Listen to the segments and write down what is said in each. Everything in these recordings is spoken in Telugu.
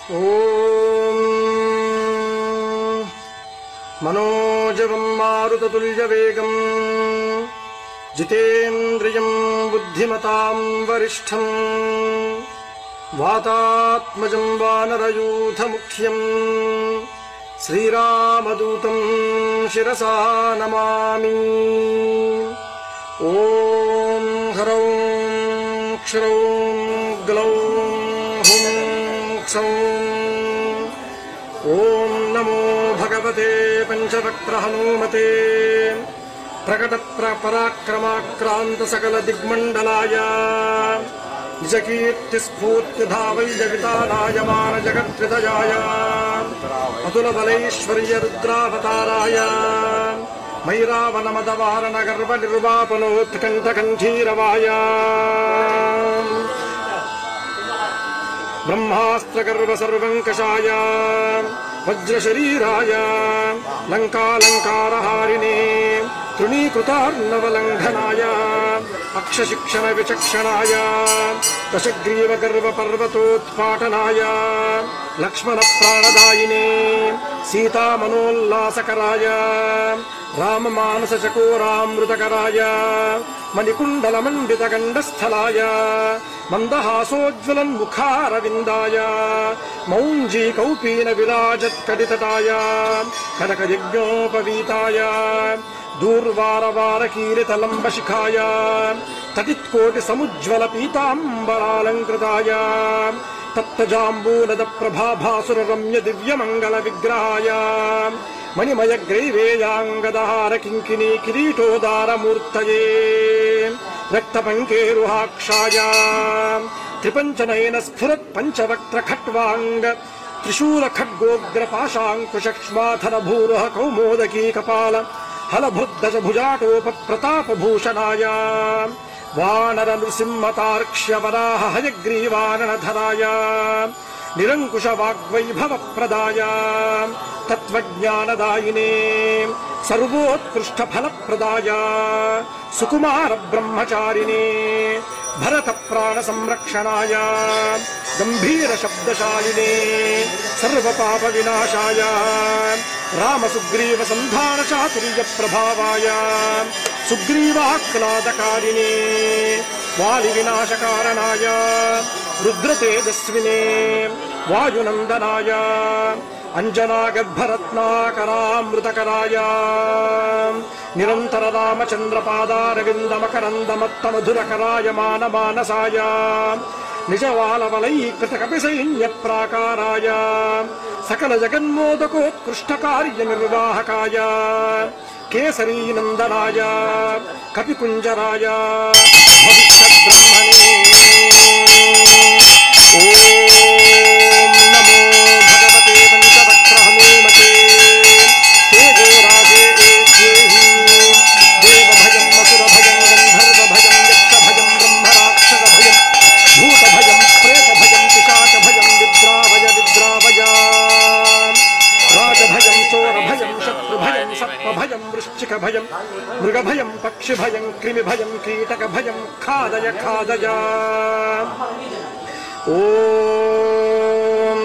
ఓం మనోజవం మారుతతుల్యవేగం జితేంద్రియం బుద్ధిమతాం వరిష్టం వాతాత్మజం వానరయూథముఖ్యం శ్రీరామదూతం శిరసా నమామి. ఓం హ్రౌం క్షరౌం గ్లౌం హుం క్షౌం. ఓం నమో భగవతే పంచవక్త్ర హనుమతే ప్రకట పరాక్రమాక్రాంత సకల దిగ్మండలాయ నిజకీర్తి స్ఫూర్తిధావై జగితానాయమాన జగత్రితయాయ అతుల బలైశ్వర్య రుద్రావతారాయ మైరావనమదవారణ గర్వ నిర్వాపనోత్కంఠకంఠీరవాయ బ్రహ్మాస్త్ర గర్వ సర్వంకషాయ వజ్రశరీరాయ లంకాలంకారహారిణే తృణీకృతార్ణవలంఘనాయ అక్షశిక్షణ విచక్షణాయ దశగ్రీవ గర్వ పర్వతోత్పాటనాయ లక్ష్మణ ప్రాణదాయినే సీతామనోల్లాసకరాయ రామమానస చకోరామృతకరాయ మణికుండలమండిత గండస్థలాయ మందహాసోజ్వలన్ముఖారవిందాయ మౌంజీ కౌపీన విరాజత్కడితటాయ కనకయజ్ఞోపవీతాయ దూర్వారవారకీలితలంబశిఖాయ తటిత్కోటి సముజ్వల పీతాంబరాలంకృతాయ తప్తజాంబూనద ప్రభాభాసుర రమ్య దివ్యమంగళ విగ్రహాయ మణిమయ గ్రైవేయాంగదహార కింకిణీ కిరీటోదారమూర్తయే రక్తపంకేరుహాక్షాయ త్రిపంచనయన స్ఫురత్ పంచవక్త్ర ఖట్వాంగ త్రిశూల ఖడ్గోగ్ర పాశాంకుశక్ష్మాధర భూరుహ కౌమోదకీ కపాల హలభుద్దజ భుజాటోప ప్రతాపభూషణాయ వానర నృసింహతార్క్ష్య వరాహ హయగ్రీవాననధరాయ నిరంకుశ వాగ్వైభవ ప్రదాయ తత్వజ్ఞానదాయినే సర్వోత్కృష్ట ఫలప్రదాయ సుకుమార బ్రహ్మచారిణే భరత ప్రాణ సంరక్షణాయ గంభీర శబ్దశాలినే సర్వపాప వినాశాయ రామ సుగ్రీవ సంధాన చాతుర్య ప్రభావాయ సుగ్రీవాహ్లాదకారిణే వాలి వినాశకారణాయ రుద్రతేజస్వినే వాయునందనాయ అంజనాగర్భరత్నాకరామృతకరాయ నిరంతర రామచంద్ర పాదారవిందమకరందమత్తమధురకరాయ మానమానసాయ నిజవాలవలైకృత కపిసైన్య ప్రాకారాయ సకల జగన్మోదకోత్కృష్టకార్య నిర్వాహకాయ కేసరీనందనాయ కపికుంజరాయ భవిష్యద్బ్రహ్మణే. ఓం నమో భగవతే పంచవక్త్ర హనుమతే తేజోరాజే ఏష్యేహి దేవభయం అసురభయం గంధర్వభయం యక్షభయం బ్రహ్మరాక్షసభయం భూతభయం ప్రేతభయం పిశాచభయం విద్రావయ విద్రావయ రాజభయం చోరభయం శత్రుభయం సర్పభయం వృశ్చికభయం మృగభయం పక్షిభయం క్రిమిభయం కీటకభయం ఖాదయ ఖాదయ. ఓం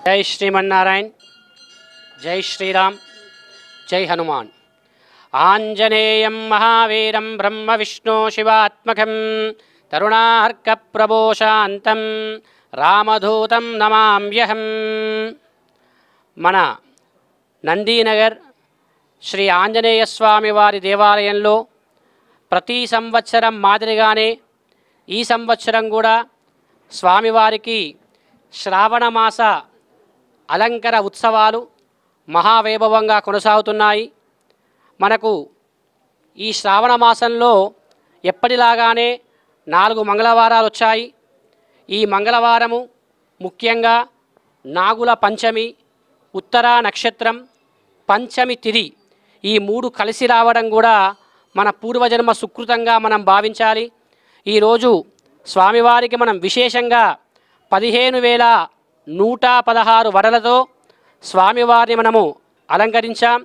जय श्रीमन्नारायण, जय श्रीराम, जय हनुमान। आंजनेयं महावीरं ब्रह्म विष्णु शिवात्मकं तरुणार्कप्रभो शान्तं रामदूतं नमाम्यहं। మన నందీనగర్ శ్రీ ఆంజనేయ స్వామి వారి దేవాలయంలో ప్రతి సంవత్సరం మాదిరిగానే ఈ సంవత్సరం కూడా స్వామివారికి శ్రావణమాస అలంకర ఉత్సవాలు మహావైభవంగా కొనసాగుతున్నాయి. మనకు ఈ శ్రావణ మాసంలో ఎప్పటిలాగానే 4 మంగళవారాలు వచ్చాయి. ఈ మంగళవారము ముఖ్యంగా నాగుల పంచమి, ఉత్తర నక్షత్రం, పంచమి తిథి ఈ 3 కలిసి రావడం కూడా మన పూర్వజన్మ సుకృతంగా మనం భావించాలి. ఈరోజు స్వామివారికి మనం విశేషంగా 15,116 వడలతో స్వామివారిని మనము అలంకరించాం.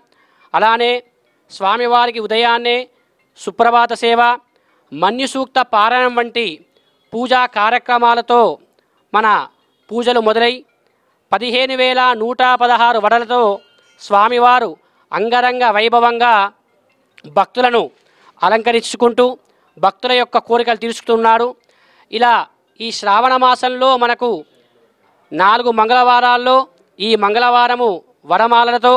అలానే స్వామివారికి ఉదయాన్నే సుప్రభాత సేవ, మన్యుసూక్త పారాయణం వంటి పూజా కార్యక్రమాలతో మన పూజలు మొదలై 15,116 వడలతో స్వామివారు అంగరంగ వైభవంగా భక్తులను అలంకరించుకుంటూ భక్తుల యొక్క కోరికలు తీర్చుతున్నాడు. ఇలా ఈ శ్రావణ మాసంలో మనకు 4 మంగళవారాల్లో ఈ మంగళవారము వడమాలలతో,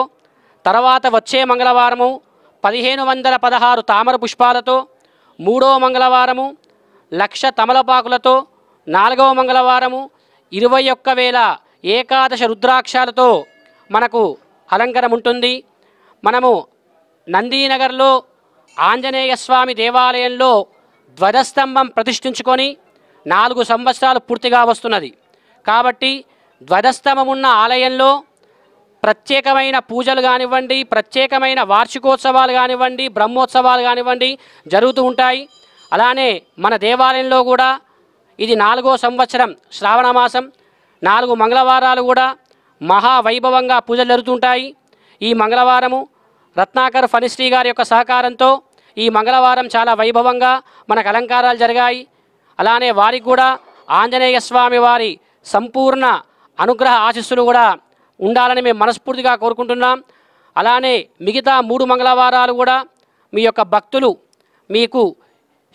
తర్వాత వచ్చే మంగళవారము 1516 తామర పుష్పాలతో, 3వ మంగళవారము 1,00,000 తమలపాకులతో, 4వ మంగళవారము 21,000 ఏకాదశ రుద్రాక్షాలతో మనకు అలంకరం ఉంటుంది. మనము నందీనగర్లో ఆంజనేయ స్వామి దేవాలయంలో ధ్వజస్తంభం ప్రతిష్ఠించుకొని 4 సంవత్సరాలు పూర్తిగా వస్తున్నది. కాబట్టి ధ్వజస్తంభం ఉన్న ఆలయంలో ప్రత్యేకమైన పూజలు కానివ్వండి, ప్రత్యేకమైన వార్షికోత్సవాలు కానివ్వండి, బ్రహ్మోత్సవాలు కానివ్వండి జరుగుతూ ఉంటాయి. అలానే మన దేవాలయంలో కూడా ఇది 4వ సంవత్సరం శ్రావణ మాసం, 4 మంగళవారాలు కూడా మహావైభవంగా పూజలు జరుగుతుంటాయి. ఈ మంగళవారము రత్నాకర్ ఫణిశ్రీ గారి యొక్క సహకారంతో ఈ మంగళవారం చాలా వైభవంగా మనకు అలంకారాలు జరిగాయి. అలానే వారికి కూడా ఆంజనేయ స్వామి వారి సంపూర్ణ అనుగ్రహ ఆశీస్సులు కూడా ఉండాలని మేము మనస్ఫూర్తిగా కోరుకుంటున్నాం. అలానే మిగతా 3 మంగళవారాలు కూడా మీ యొక్క భక్తులు మీకు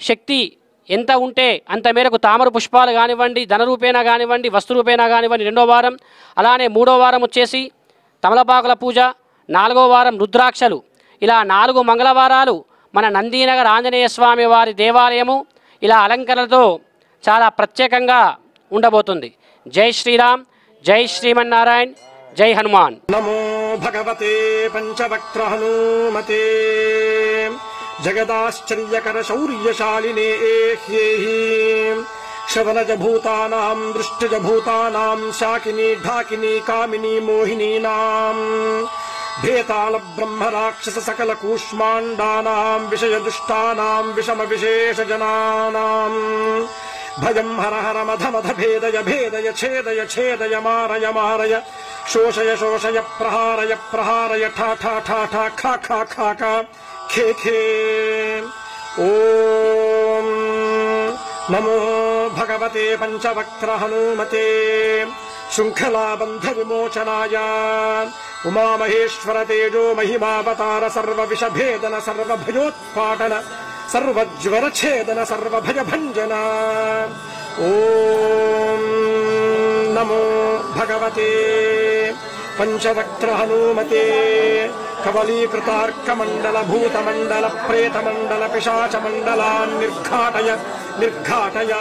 శక్తి ఎంత ఉంటే అంత మేరకు తామర పుష్పాలు కానివ్వండి, ధనరూపేణా కానివ్వండి, వస్తురూపేణా కానివ్వండి 2వ వారం, అలానే 3వ వారం వచ్చేసి తమలపాకుల పూజ, 4వ వారం రుద్రాక్షలు, ఇలా 4 మంగళవారాలు మన నందీనగర్ ఆంజనేయ స్వామి వారి దేవాలయము ఇలా అలంకరణతో చాలా ప్రత్యేకంగా ఉండబోతుంది. జై శ్రీరామ్, జై శ్రీమన్నారాయణ, జై హనుమాన్. నమో భగవతే పంచవక్త్ర హనుమతే జగదాశ్చర్యకర శౌర్యశాలినే హ్యేహి శవనజ భూతానాం దృష్టిజ భూతానాం శాకిని ఢాకిని కామిని మోహినీనాం భేతాళ బ్రహ్మ రాక్షస సకల కూష్మాండానాం విషయ దుష్టానాం విషమ విశేష జనానాం భయం హర హర మధ మధ భేదయ భేదయ ఛేదయ ఛేదయ మారయ మారయ శోషయ శోషయ ప్రహారయ ప్రహారయ ఠా ఠా ఠా ఠా ఖా ఖా ఖా ఖా ఖే ఖే. ఓం నమో భగవతే పంచవక్త్ర హనుమతే శృంఖలాబంధ విమోచనాయ ఉమామహేశ్వర తేజో మహిమావతార సర్వ విషభేదన సర్వ భయోత్పాటన సర్వజ్వర ఛేదన సర్వ భయ భంజన. ఓం నమో భగవతే పంచవక్త్ర హనుమతే కవలీకృతార్కమండల భూతమండల ప్రేతమండల పిశాచమండలాన్ నిర్ఘాటయ నిర్ఘాటయ.